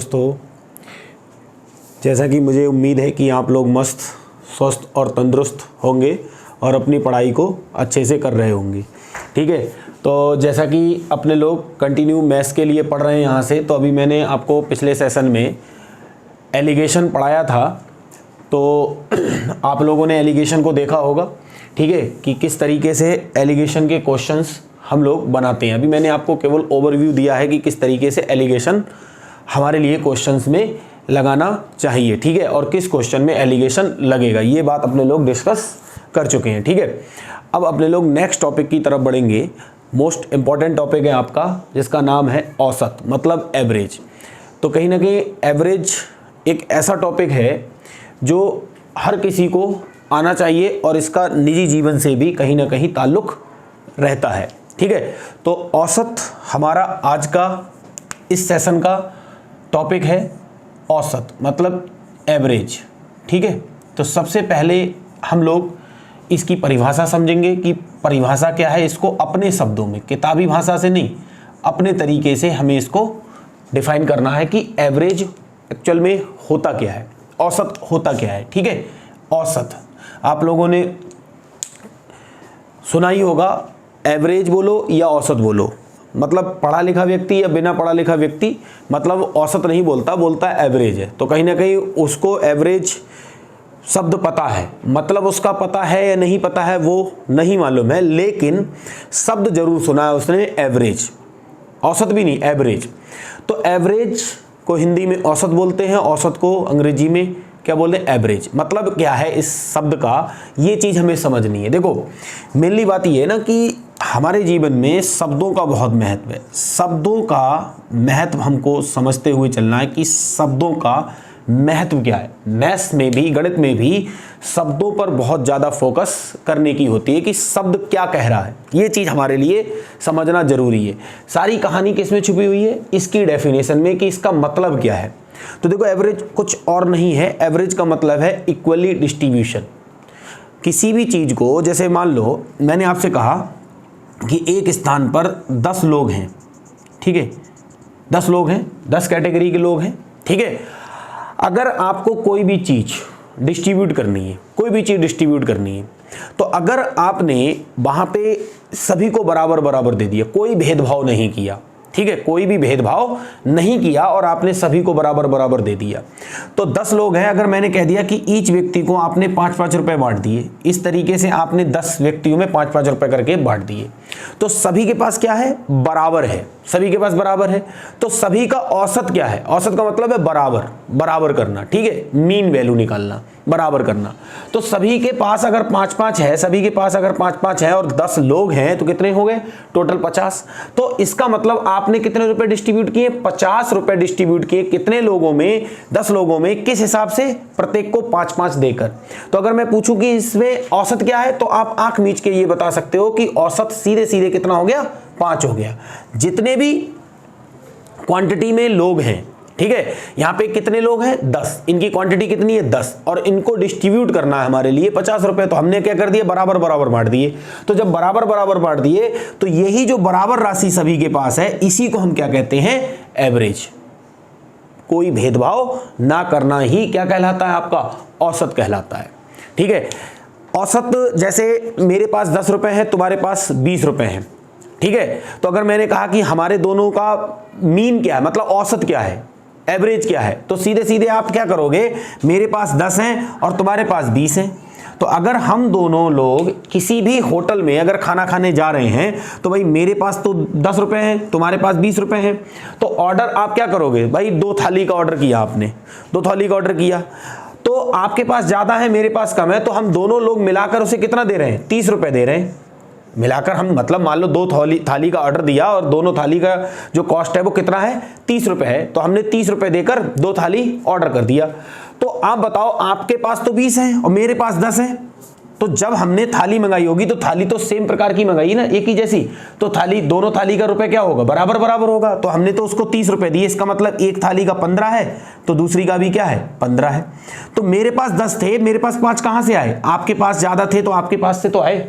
दोस्तों, जैसा कि मुझे उम्मीद है कि आप लोग मस्त, स्वस्थ और तंदुरुस्त होंगे और अपनी पढ़ाई को अच्छे से कर रहे होंगे। ठीक है, तो जैसा कि अपने लोग कंटिन्यू मैथ्स के लिए पढ़ रहे हैं यहाँ से, तो अभी मैंने आपको पिछले सेशन में एलिगेशन पढ़ाया था, तो आप लोगों ने एलिगेशन को देखा होगा। ठीक है, कि किस तरीके से एलिगेशन के क्वेश्चंस हम लोग बनाते हैं। अभी मैंने आपको केवल ओवरव्यू दिया है कि किस तरीके से एलिगेशन हमारे लिए क्वेश्चंस में लगाना चाहिए। ठीक है, और किस क्वेश्चन में एलिगेशन लगेगा, ये बात अपने लोग डिस्कस कर चुके हैं। ठीक है, अब अपने लोग नेक्स्ट टॉपिक की तरफ बढ़ेंगे। मोस्ट इंपॉर्टेंट टॉपिक है आपका, जिसका नाम है औसत, मतलब एवरेज। तो कहीं ना कहीं एवरेज एक ऐसा टॉपिक है जो हर किसी को आना चाहिए और इसका निजी जीवन से भी कहीं ना कहीं ताल्लुक़ रहता है। ठीक है, तो औसत हमारा आज का इस सेशन का टॉपिक है, औसत मतलब एवरेज। ठीक है, तो सबसे पहले हम लोग इसकी परिभाषा समझेंगे कि परिभाषा क्या है। इसको अपने शब्दों में, किताबी भाषा से नहीं, अपने तरीके से हमें इसको डिफाइन करना है कि एवरेज एक्चुअल में होता क्या है, औसत होता क्या है। ठीक है, औसत आप लोगों ने सुना ही होगा, एवरेज बोलो या औसत बोलो, मतलब पढ़ा लिखा व्यक्ति या बिना पढ़ा लिखा व्यक्ति मतलब औसत नहीं बोलता, बोलता एवरेज है। तो कहीं ना कहीं उसको एवरेज शब्द पता है, मतलब उसका पता है या नहीं पता है वो नहीं मालूम है, लेकिन शब्द जरूर सुना है उसने, एवरेज। औसत भी नहीं, एवरेज। तो एवरेज को हिंदी में औसत बोलते हैं, औसत को अंग्रेजी में क्या बोलते हैं, एवरेज। मतलब क्या है इस शब्द का, ये चीज़ हमें समझनी है। देखो, मेनली बात ये है ना कि हमारे जीवन में शब्दों का बहुत महत्व है। शब्दों का महत्व हमको समझते हुए चलना है कि शब्दों का महत्व क्या है। मैथ्स में भी, गणित में भी शब्दों पर बहुत ज़्यादा फोकस करने की होती है कि शब्द क्या कह रहा है। ये चीज़ हमारे लिए समझना जरूरी है। सारी कहानी किसमें छुपी हुई है, इसकी डेफिनेशन में, कि इसका मतलब क्या है। तो देखो, एवरेज कुछ और नहीं है। एवरेज का मतलब है इक्वली डिस्ट्रीब्यूशन। किसी भी चीज़ को, जैसे मान लो मैंने आपसे कहा कि एक स्थान पर 10 लोग हैं। ठीक है, 10 लोग हैं, 10 कैटेगरी के लोग हैं। ठीक है, अगर आपको कोई भी चीज़ डिस्ट्रीब्यूट करनी है, कोई भी चीज़ डिस्ट्रीब्यूट करनी है, तो अगर आपने वहाँ पे सभी को बराबर बराबर दे दिया, कोई भेदभाव नहीं किया, ठीक है, कोई भी भेदभाव नहीं किया और आपने सभी को बराबर बराबर दे दिया, तो 10 लोग हैं। अगर मैंने कह दिया कि ईच व्यक्ति को आपने 5-5 रुपए बांट दिए, इस तरीके से आपने 10 व्यक्तियों में 5-5 रुपए करके बांट दिए, तो सभी के पास क्या है, बराबर है, सभी के पास बराबर है। तो सभी का औसत क्या है, औसत का मतलब है बराबर, बराबर करना। ठीक है, मीन वैल्यू निकालना, बराबर करना। तो सभी के पास अगर 5-5 है, सभी के पास अगर 5-5 है और 10 लोग हैं, तो कितने हो गए टोटल, 50। तो इसका मतलब आपने कितने रुपए डिस्ट्रीब्यूट किए, 50 रुपए डिस्ट्रीब्यूट किए। कितने लोगों में, 10 लोगों में, किस हिसाब से, प्रत्येक को 5-5 देकर। तो अगर मैं पूछूं कि इसमें औसत क्या है, तो आप आंख मीच के ये बता सकते हो कि औसत सीधे सीधे कितना हो गया, 5 हो गया। जितने भी क्वांटिटी में लोग हैं, ठीक है, यहां पे कितने लोग हैं, 10, इनकी क्वांटिटी कितनी है, 10, और इनको डिस्ट्रीब्यूट करना है हमारे लिए 50 रुपए। तो हमने क्या कर दिया, बराबर बराबर बांट दिए। तो जब बराबर बराबर बांट दिए, तो यही जो बराबर राशि सभी के पास है, इसी को हम क्या कहते हैं, एवरेज। कोई भेदभाव ना करना ही क्या कहलाता है, आपका औसत कहलाता है। ठीक है, औसत जैसे मेरे पास 10 रुपए है, तुम्हारे पास 20 रुपए हैं। ठीक है, तो अगर मैंने कहा कि हमारे दोनों का मीन क्या है, मतलब औसत क्या है, एवरेज क्या है, तो सीधे सीधे आप क्या करोगे, मेरे पास 10 हैं और तुम्हारे पास 20 हैं। तो अगर हम दोनों लोग किसी भी होटल में अगर खाना खाने जा रहे हैं, तो भाई मेरे पास तो 10 रुपए हैं, तुम्हारे पास 20 रुपए हैं, तो ऑर्डर आप क्या करोगे, भाई 2 थाली का ऑर्डर किया आपने, 2 थाली का ऑर्डर किया, तो आपके पास ज्यादा है, मेरे पास कम है, तो हम दोनों लोग मिलाकर उसे कितना दे रहे हैं, 30 रुपए दे रहे हैं। मिलाकर हम, मतलब मान लो 2 थाली का ऑर्डर दिया और दोनों थाली का जो कॉस्ट है वो कितना है, 30 रुपए है, तो हमने 30 रुपए देकर 2 थाली ऑर्डर कर दिया। तो आप बताओ, आपके पास तो 20 है और मेरे पास 10 है, तो जब हमने थाली मंगाई होगी तो थाली तो सेम प्रकार की मंगाई ना, एक ही जैसी, तो थाली, दोनों थाली का रुपए क्या होगा, बराबर बराबर होगा। तो हमने तो उसको 30 रुपए दिए, इसका मतलब एक थाली का 15 है, तो दूसरी का भी क्या है, 15 है। तो मेरे पास 10 थे, मेरे पास 5 कहां से आए, आपके पास ज्यादा थे तो आपके पास से तो आए।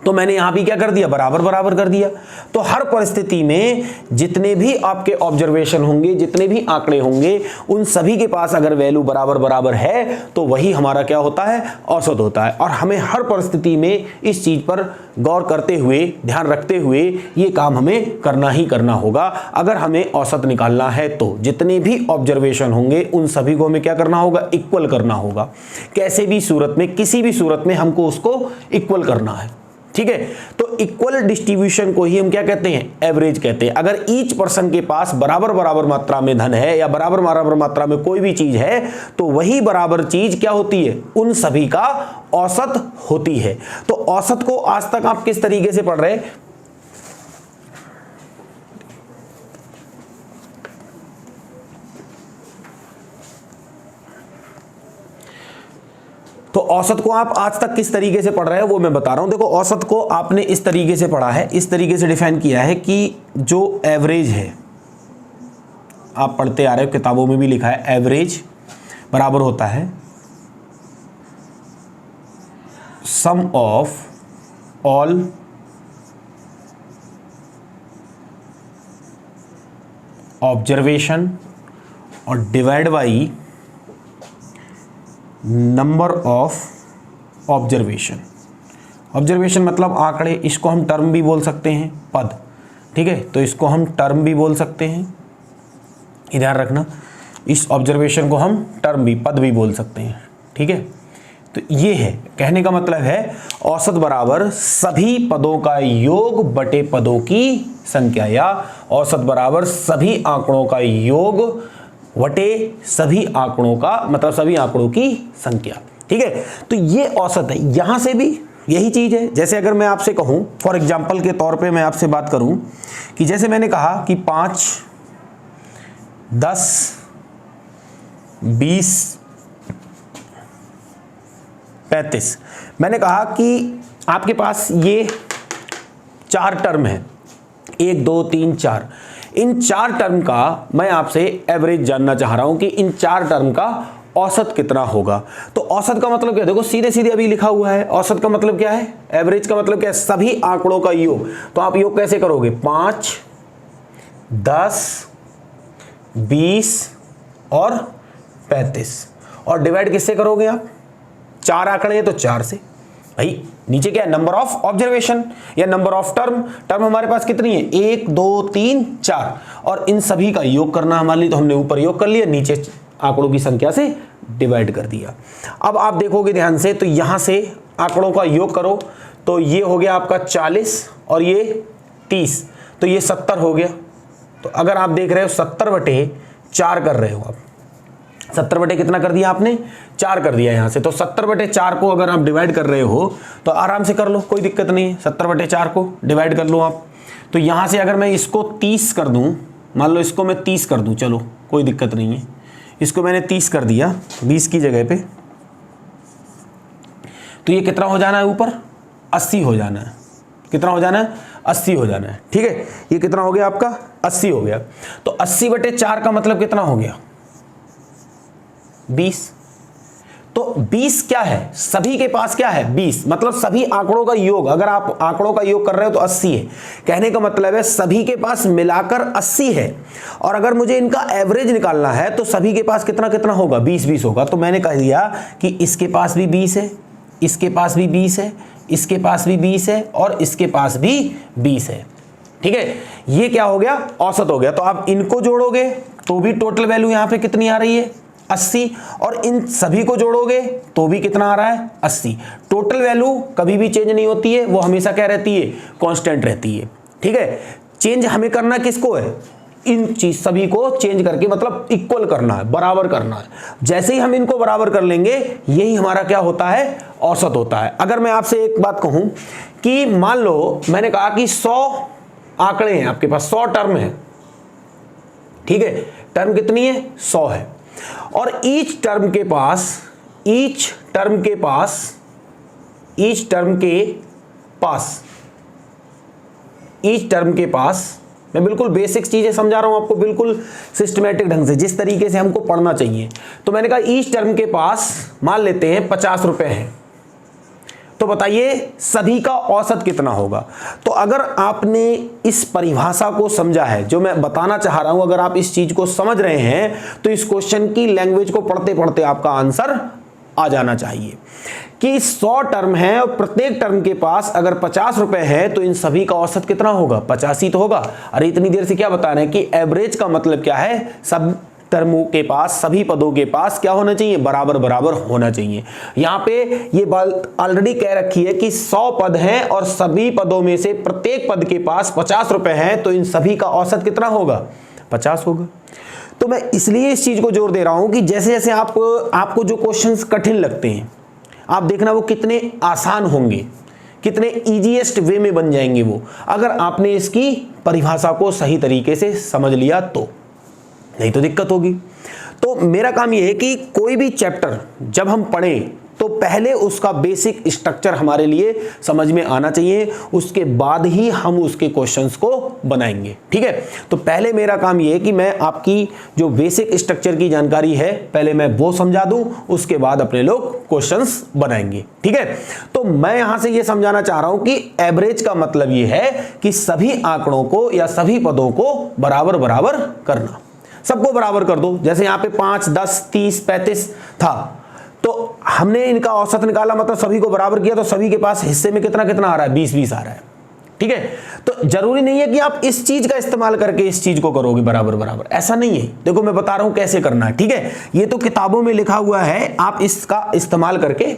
तो मैंने यहां भी क्या कर दिया, बराबर बराबर कर दिया। तो हर परिस्थिति में जितने भी आपके ऑब्जर्वेशन होंगे, जितने भी आंकड़े होंगे, उन सभी के पास अगर वैल्यू बराबर बराबर है तो वही हमारा क्या होता है, औसत होता है। और हमें हर परिस्थिति में इस चीज पर गौर करते हुए, ध्यान रखते हुए ये काम हमें करना ही करना होगा। अगर हमें औसत निकालना है तो जितने भी ऑब्जर्वेशन होंगे उन सभी को हमें क्या करना होगा, इक्वल करना होगा। कैसे भी सूरत में, किसी भी सूरत में हमको उसको इक्वल करना है, ठीक है। तो इक्वल डिस्ट्रीब्यूशन को ही हम क्या कहते हैं, एवरेज कहते हैं। अगर ईच पर्सन के पास बराबर बराबर मात्रा में धन है या बराबर बराबर मात्रा में कोई भी चीज है तो वही बराबर चीज क्या होती है, उन सभी का औसत होती है। तो औसत को आज तक आप किस तरीके से पढ़ रहे हैं, तो औसत को आप आज तक किस तरीके से पढ़ रहे हैं वो मैं बता रहा हूं। देखो, औसत को आपने इस तरीके से पढ़ा है, इस तरीके से डिफाइन किया है कि जो एवरेज है, आप पढ़ते आ रहे हो, किताबों में भी लिखा है, एवरेज बराबर होता है सम ऑफ ऑल ऑब्जर्वेशन और divide by number of observation. Observation मतलब आंकड़े, इसको हम टर्म भी बोल सकते हैं, पद, ठीक है। तो इसको हम टर्म भी बोल सकते हैं, ध्यान रखना, इस ऑब्जर्वेशन को हम टर्म भी, पद भी बोल सकते हैं, ठीक है। तो ये है, कहने का मतलब है औसत बराबर सभी पदों का योग बटे पदों की संख्या, या औसत बराबर सभी आंकड़ों का योग वटे सभी आंकड़ों का, मतलब सभी आंकड़ों की संख्या, ठीक है। तो ये औसत है। यहां से भी यही चीज है। जैसे अगर मैं आपसे कहूं, फॉर एग्जांपल के तौर पे मैं आपसे बात करूं कि जैसे मैंने कहा कि 5, 10, 20, 35, मैंने कहा कि आपके पास ये 4 टर्म है, 1 2 3 4, इन 4 टर्म का मैं आपसे एवरेज जानना चाह रहा हूं कि इन 4 टर्म का औसत कितना होगा। तो औसत का मतलब क्या है, देखो सीधे सीधे अभी लिखा हुआ है। औसत का मतलब क्या है, एवरेज का मतलब क्या है, सभी आंकड़ों का योग। तो आप योग कैसे करोगे, 5, 10, 20 और 35, और डिवाइड किससे करोगे आप, 4 आंकड़े हैं तो 4 से। भाई नीचे क्या है, नंबर ऑफ ऑब्जर्वेशन या नंबर ऑफ टर्म। टर्म हमारे पास कितनी है, 1 2 3 4, और इन सभी का योग करना हमारे लिए, तो हमने ऊपर योग कर लिया, नीचे आंकड़ों की संख्या से डिवाइड कर दिया। अब आप देखोगे ध्यान से, तो यहां से आंकड़ों का योग करो तो ये हो गया आपका 40 और ये 30, तो ये 70 हो गया। तो अगर आप देख रहे हो 70/4 कर रहे हो आप, 70 बटे कितना कर दिया आपने, 4 कर दिया यहां से। तो 70/4 को अगर आप डिवाइड कर रहे हो तो आराम से कर लो, कोई दिक्कत नहीं है। 70/4 को डिवाइड कर लो आप। तो यहां से अगर मैं इसको 30 कर दूं, मान लो इसको मैं 30 कर दूं, चलो कोई दिक्कत नहीं है, इसको मैंने 30 कर दिया 20 की जगह पे, तो ये कितना हो जाना है ऊपर, 80 हो जाना है। कितना हो जाना है, 80 हो जाना है, ठीक है। ये कितना हो गया आपका, 80 हो गया। तो 80/4 का मतलब कितना हो गया, 20। तो 20 क्या है, सभी के पास क्या है, 20, मतलब सभी आंकड़ों का योग। अगर आप आंकड़ों का योग कर रहे हो तो 80 है। कहने का मतलब है सभी के पास मिलाकर 80 है, और अगर मुझे इनका एवरेज निकालना है तो सभी के पास कितना कितना होगा, 20-20 होगा। तो मैंने कह दिया कि इसके पास भी 20 है, इसके पास भी 20 है, इसके पास भी 20 है, और इसके पास भी 20 है, ठीक है। ये क्या हो गया, औसत हो गया। तो आप इनको जोड़ोगे तो भी टोटल वैल्यू यहां पे कितनी आ रही है, 80, और इन सभी को जोड़ोगे तो भी कितना आ रहा है, 80। टोटल वैल्यू कभी भी चेंज नहीं होती है, वो हमेशा क्या रहती है, कांस्टेंट रहती है, ठीक है। चेंज हमें करना किसको है, इन चीज सभी को चेंज करके, मतलब इक्वल करना है, बराबर करना है। जैसे ही हम इनको बराबर कर लेंगे यही हमारा क्या होता है, औसत होता है। अगर मैं आपसे एक बात कहूं कि मान लो मैंने कहा कि 100 आंकड़े हैं आपके पास, 100 टर्म है, ठीक है। टर्म कितनी है, 100 है, और ईच टर्म के पास मैं बिल्कुल बेसिक चीजें समझा रहा हूं आपको, बिल्कुल सिस्टमैटिक ढंग से, जिस तरीके से हमको पढ़ना चाहिए। तो मैंने कहा ईच टर्म के पास मान लेते हैं 50 रुपए हैं, तो बताइए सभी का औसत कितना होगा। तो अगर आपने इस परिभाषा को समझा है, जो मैं बताना चाह रहा हूं, अगर आप इस चीज को समझ रहे हैं तो इस क्वेश्चन की लैंग्वेज को पढ़ते पढ़ते आपका आंसर आ जाना चाहिए कि 100 टर्म है और प्रत्येक टर्म के पास अगर 50 रुपए है तो इन सभी का औसत कितना होगा, 50 ही तो होगा। अरे इतनी देर से क्या बता रहे हैं कि एवरेज का मतलब क्या है, सब टर्मों के पास, सभी पदों के पास क्या होना चाहिए, बराबर बराबर होना चाहिए। यहां पे ये बात ऑलरेडी कह रखी है कि 100 पद हैं और सभी पदों में से प्रत्येक पद के पास 50 रुपए हैं, तो इन सभी का औसत कितना होगा, 50 होगा। तो मैं इसलिए इस चीज को जोर दे रहा हूं कि जैसे जैसे आपको जो क्वेश्चंस कठिन लगते हैं, आप देखना वो कितने आसान होंगे, कितने इजीएस्ट वे में बन जाएंगे वो, अगर आपने इसकी परिभाषा को सही तरीके से समझ लिया तो, नहीं तो दिक्कत होगी। तो मेरा काम यह है कि कोई भी चैप्टर जब हम पढ़ें तो पहले उसका बेसिक स्ट्रक्चर हमारे लिए समझ में आना चाहिए, उसके बाद ही हम उसके क्वेश्चंस को बनाएंगे, ठीक है। तो पहले मेरा काम यह है कि मैं आपकी जो बेसिक स्ट्रक्चर की जानकारी है पहले मैं वो समझा दूं, उसके बाद अपने लोग क्वेश्चंस बनाएंगे, ठीक है। तो मैं यहां से ये समझाना चाह रहा हूं कि एवरेज का मतलब ये है कि सभी आंकड़ों को या सभी पदों को बराबर बराबर करना, सबको बराबर कर दो। जैसे यहां पे 5, 10, 30, 35 था, तो हमने इनका औसत निकाला, मतलब सभी को बराबर किया, तो सभी के पास हिस्से में कितना कितना आ रहा है, 20-20 आ रहा है, ठीक है। तो जरूरी नहीं है कि आप इस चीज का इस्तेमाल करके इस चीज को करोगे बराबर बराबर, ऐसा नहीं है। देखो मैं बता रहा हूं कैसे करना है, ठीक है। ये तो किताबों में लिखा हुआ है, आप इसका इस्तेमाल करके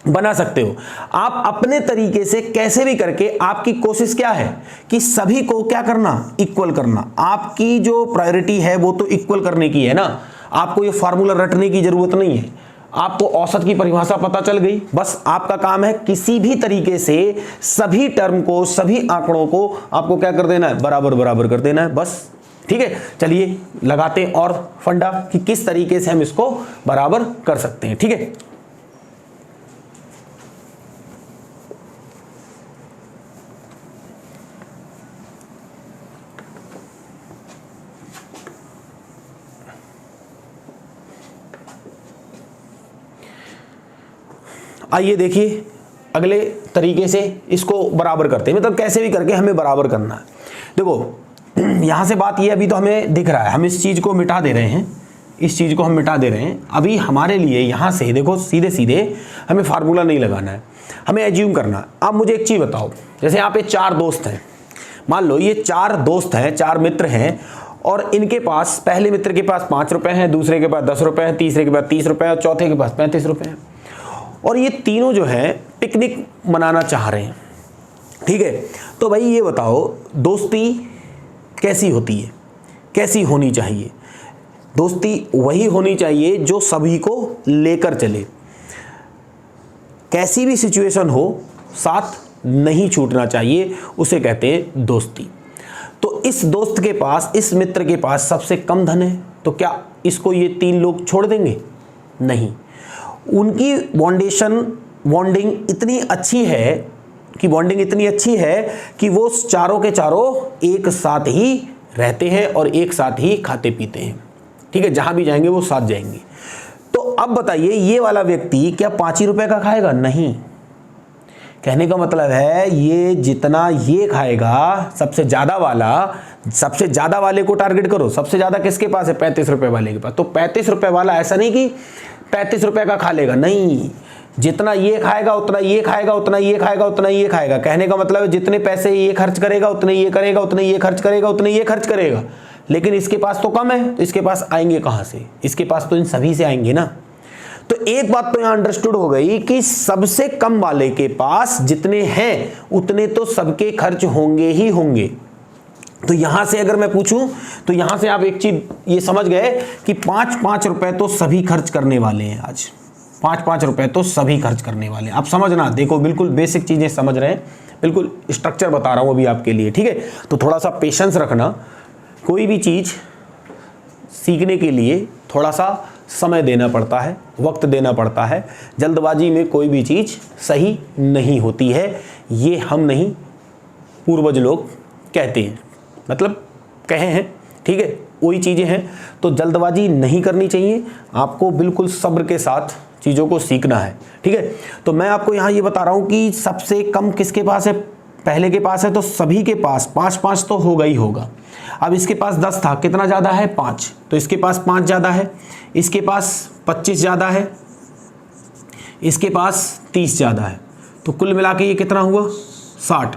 बना सकते हो। आप अपने तरीके से कैसे भी करके, आपकी कोशिश क्या है कि सभी को क्या करना, इक्वल करना। आपकी जो प्रायोरिटी है वो तो इक्वल करने की है ना, आपको ये फार्मूला रटने की जरूरत नहीं है। आपको औसत की परिभाषा पता चल गई, बस आपका काम है किसी भी तरीके से सभी टर्म को, सभी आंकड़ों को आपको क्या कर देना है, बराबर बराबर कर देना है, बस, ठीक है। चलिए लगाते हैं और फंडा कि किस तरीके से हम इसको बराबर कर सकते हैं, ठीक है। आइए देखिए अगले तरीके से इसको बराबर करते हैं, मतलब कैसे भी करके हमें बराबर करना है। देखो यहाँ से बात ये अभी तो हमें दिख रहा है, हम इस चीज़ को मिटा दे रहे हैं, इस चीज़ को हम मिटा दे रहे हैं। अभी हमारे लिए यहाँ से देखो सीधे सीधे हमें फार्मूला नहीं लगाना है, हमें एज्यूम करना है। आप मुझे एक चीज़ बताओ, जैसे यहाँ पे 4 दोस्त हैं, मान लो ये 4 दोस्त हैं, 4 मित्र हैं, और इनके पास, पहले मित्र के पास 5 रुपये हैं, दूसरे के पास 10 रुपये हैं, तीसरे के पास 30 रुपये और चौथे के पास 35 रुपये हैं। और ये तीनों जो है पिकनिक मनाना चाह रहे हैं, ठीक है। तो भाई ये बताओ दोस्ती कैसी होती है, कैसी होनी चाहिए। दोस्ती वही होनी चाहिए जो सभी को लेकर चले, कैसी भी सिचुएशन हो साथ नहीं छूटना चाहिए, उसे कहते हैं दोस्ती। तो इस दोस्त के पास, इस मित्र के पास सबसे कम धन है, तो क्या इसको ये 3 लोग छोड़ देंगे, नहीं। उनकी बॉन्डिंग इतनी अच्छी है कि वो चारों के चारों एक साथ ही रहते हैं और एक साथ ही खाते पीते हैं, ठीक है। जहां भी जाएंगे वो साथ जाएंगे। तो अब बताइए ये वाला व्यक्ति क्या 5 ही रुपए का खाएगा, नहीं। कहने का मतलब है ये जितना ये खाएगा, सबसे ज़्यादा वाले को टारगेट करो। सबसे ज़्यादा किसके पास है, 35 रुपए वाले के पास। तो 35 रुपए वाला ऐसा नहीं कि 35 रुपए का खा लेगा, नहीं। जितना ये खाएगा उतना ये खाएगा, उतना ये खाएगा, उतना ये खाएगा। कहने का मतलब है जितने पैसे ये खर्च करेगा उतने ये करेगा, उतने ये खर्च करेगा, उतने ये खर्च करेगा। लेकिन इसके पास तो कम है, तो इसके पास आएंगे कहाँ से, इसके पास तो इन सभी से आएंगे ना। तो एक बात तो यहां अंडरस्टूड हो गई कि सबसे कम वाले के पास जितने हैं उतने तो सबके खर्च होंगे ही होंगे। तो यहां से अगर मैं पूछूं तो यहां से आप एक चीज ये समझ गए कि 5-5 रुपए तो सभी खर्च करने वाले हैं। आज 5-5 रुपए तो सभी खर्च करने वाले हैं। आप समझना, देखो बिल्कुल बेसिक चीजें समझ रहे हैं, बिल्कुल स्ट्रक्चर बता रहा हूं अभी आपके लिए, ठीक है। तो थोड़ा सा पेशेंस रखना, कोई भी चीज सीखने के लिए थोड़ा सा समय देना पड़ता है, वक्त देना पड़ता है। जल्दबाजी में कोई भी चीज़ सही नहीं होती है, ये हम नहीं पूर्वज लोग कहते हैं, मतलब कहे हैं, ठीक है। वही चीज़ें हैं। तो जल्दबाजी नहीं करनी चाहिए, आपको बिल्कुल सब्र के साथ चीज़ों को सीखना है, ठीक है। तो मैं आपको यहाँ ये बता रहा हूँ कि सबसे कम किसके पास है, पहले के पास है, तो सभी के पास 5-5 तो होगा ही होगा। अब इसके पास 10 था, कितना ज़्यादा है 5, तो इसके पास 5 ज़्यादा है, इसके पास 25 ज़्यादा है, इसके पास 30 ज़्यादा है, तो कुल मिला के ये कितना हुआ 60।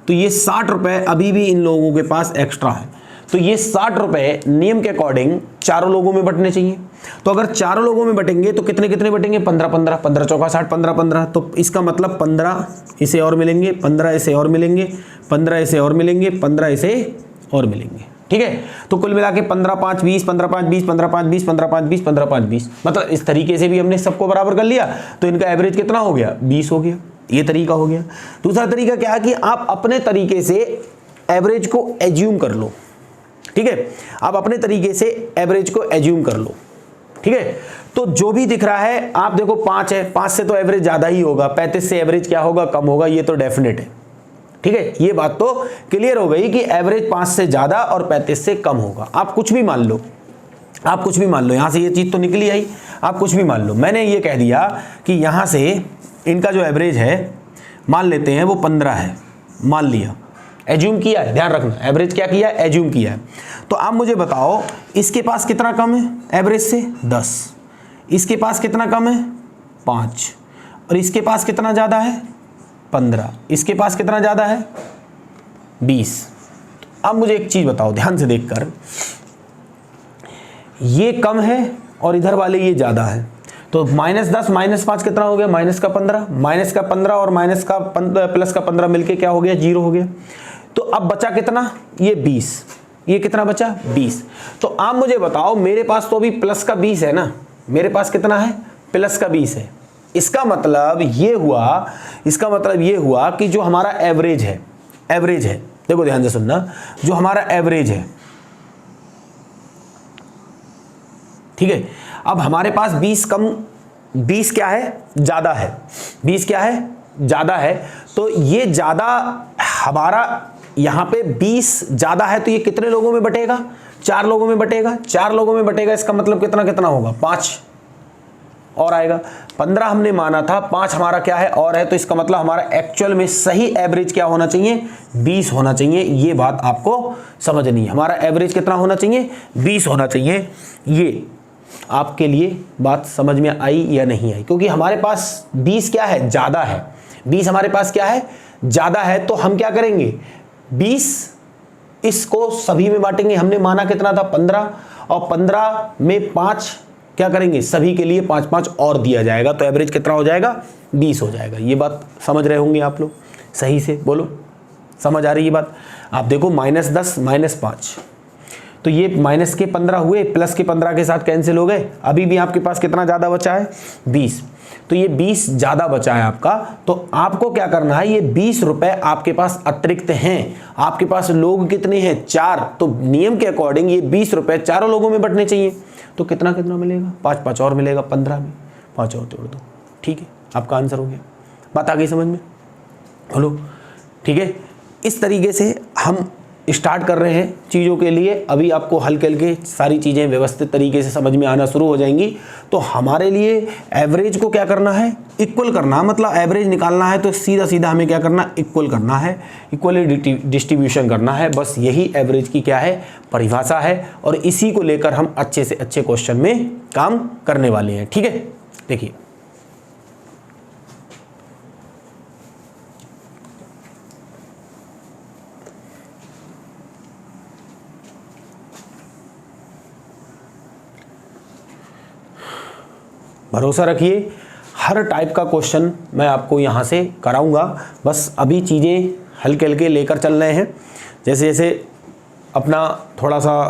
तो ये 60 रुपये अभी भी इन लोगों के पास एक्स्ट्रा है। तो ये 60 रुपये नियम के अकॉर्डिंग चारों लोगों में बंटने चाहिए। तो अगर चारों लोगों में बटेंगे तो कितने कितने बटेंगे, 15-15, 15 चौका 60, 15-15, तो इसका मतलब 15 इसे और मिलेंगे, 15 इसे और मिलेंगे, 15 इसे और मिलेंगे, 15 इसे और मिलेंगे, ठीक है। तो कुल मिला के 15-5 20, 15-5 20, 15-5 20, 15-5 20, 15-5 20, मतलब इस तरीके से भी हमने सबको बराबर कर लिया। तो इनका एवरेज कितना हो गया, 20 हो गया। ये तरीका हो गया। दूसरा तरीका क्या है कि आप अपने तरीके से एवरेज को एज्यूम कर लो, ठीक है। आप अपने तरीके से एवरेज को एज्यूम कर लो, ठीक है। तो जो भी दिख रहा है, आप देखो 5 है, 5 से तो एवरेज ज्यादा ही होगा, 35 से एवरेज क्या होगा, कम होगा, ये तो डेफिनेट है, ठीक है। ये बात तो क्लियर हो गई कि एवरेज 5 से ज्यादा और 35 से कम होगा। आप कुछ भी मान लो, आप कुछ भी मान लो, यहां से ये चीज तो निकली आई, आप कुछ भी मान लो। मैंने ये कह दिया कि यहां से इनका जो एवरेज है मान लेते हैं वो 15 है, मान लिया, एज्यूम किया है, ध्यान रखना, एवरेज क्या किया है, एज्यूम किया है। तो आप मुझे बताओ इसके पास कितना कम है एवरेज से, 10, इसके पास कितना कम है 5, और इसके पास कितना ज़्यादा है 15, इसके पास कितना ज़्यादा है 20। अब मुझे एक चीज़ बताओ ध्यान से देखकर, ये कम है और इधर वाले ये ज़्यादा है, तो -10 -5 कितना हो गया, -15, -15 और प्लस का 15 मिलके क्या हो गया, 0 हो गया। तो अब बचा कितना, ये 20, ये कितना बचा 20। तो आप मुझे बताओ, मेरे पास तो अभी प्लस का 20 है ना, मेरे पास कितना है, प्लस का 20 है। इसका मतलब ये हुआ कि जो हमारा एवरेज है, देखो ध्यान से सुनना, जो हमारा एवरेज है, ठीक है। अब हमारे पास 20 क्या है, ज्यादा है, 20 क्या है, ज्यादा है। तो ये ज्यादा हमारा यहां पे 20 ज्यादा है, तो ये कितने लोगों में बटेगा, 4 लोगों में बटेगा, 4 लोगों में बटेगा। इसका मतलब कितना कितना होगा, 5 और आएगा। 15 हमने माना था, 5 हमारा क्या है और है, तो इसका मतलब हमारा एक्चुअल में सही एवरेज क्या होना चाहिए, 20 होना चाहिए। ये बात आपको समझनी है, हमारा एवरेज कितना होना चाहिए, 20 होना चाहिए। ये आपके लिए बात समझ में आई या नहीं आई, क्योंकि हमारे पास 20 क्या है, ज्यादा है, 20 हमारे पास क्या है, ज्यादा है। तो हम क्या करेंगे, 20 इसको सभी में बांटेंगे। हमने माना कितना था 15, और 15 में 5 क्या करेंगे, सभी के लिए 5-5 और दिया जाएगा, तो एवरेज कितना हो जाएगा, 20 हो जाएगा। ये बात समझ रहे होंगे आप लोग, सही से बोलो, समझ आ रही है बात। आप देखो -10 -5, तो ये माइनस के 15 हुए, प्लस के 15 के साथ कैंसिल हो गए। अभी भी आपके पास कितना ज्यादा बचा है, 20। तो ये 20 ज्यादा बचा है आपका। तो आपको क्या करना है, ये 20 रुपए आपके पास अतिरिक्त हैं। आपके पास लोग कितने हैं, 4, तो नियम के अकॉर्डिंग ये 20 रुपए चारों लोगों में बंटने चाहिए। तो कितना कितना मिलेगा, 5-5 और मिलेगा, 15 में 5 और तोड़ दो, ठीक है, आपका आंसर हो गया। बात आ गई समझ में, बोलो, ठीक है। इस तरीके से हम स्टार्ट कर रहे हैं चीज़ों के लिए। अभी आपको हल्के हल्के सारी चीज़ें व्यवस्थित तरीके से समझ में आना शुरू हो जाएंगी। तो हमारे लिए एवरेज को क्या करना है, इक्वल करना, मतलब एवरेज निकालना है तो सीधा सीधा हमें क्या करना, इक्वल करना है, इक्वली डिस्ट्रीब्यूशन करना है। बस यही एवरेज की क्या है, परिभाषा है, और इसी को लेकर हम अच्छे से अच्छे क्वेश्चन में काम करने वाले हैं, ठीक है। देखिए भरोसा रखिए, हर टाइप का क्वेश्चन मैं आपको यहाँ से कराऊंगा। बस अभी चीज़ें हल्के हल्के लेकर चल रहे हैं। जैसे जैसे अपना थोड़ा सा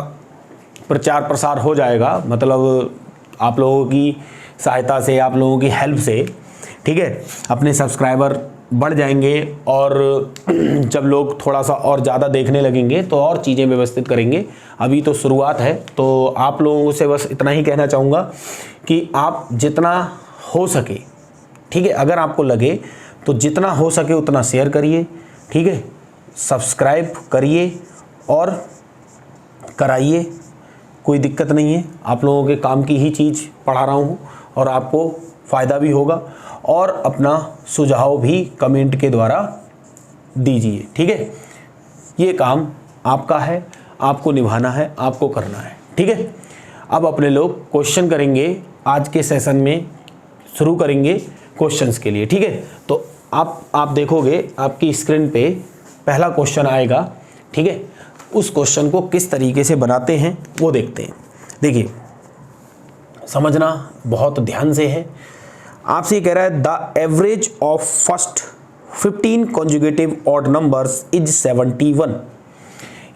प्रचार प्रसार हो जाएगा, मतलब आप लोगों की सहायता से, आप लोगों की हेल्प से, ठीक है, अपने सब्सक्राइबर बढ़ जाएंगे, और जब लोग थोड़ा सा और ज़्यादा देखने लगेंगे तो और चीज़ें व्यवस्थित करेंगे। अभी तो शुरुआत है, तो आप लोगों से बस इतना ही कहना चाहूँगा कि आप जितना हो सके, ठीक है, अगर आपको लगे तो जितना हो सके उतना शेयर करिए, ठीक है, सब्सक्राइब करिए और कराइए, कोई दिक्कत नहीं है, आप लोगों के काम की ही चीज़ पढ़ा रहा हूँ और आपको फ़ायदा भी होगा। और अपना सुझाव भी कमेंट के द्वारा दीजिए, ठीक है। ये काम आपका है, आपको निभाना है, आपको करना है, ठीक है। अब अपने लोग क्वेश्चन करेंगे, आज के सेशन में शुरू करेंगे क्वेश्चंस के लिए, ठीक है। तो आप देखोगे आपकी स्क्रीन पे पहला क्वेश्चन आएगा, ठीक है। उस क्वेश्चन को किस तरीके से बनाते हैं वो देखते हैं। देखिए, समझना बहुत ध्यान से है। आपसे ये कह रहा है the average of first 15 conjugative odd numbers is 71।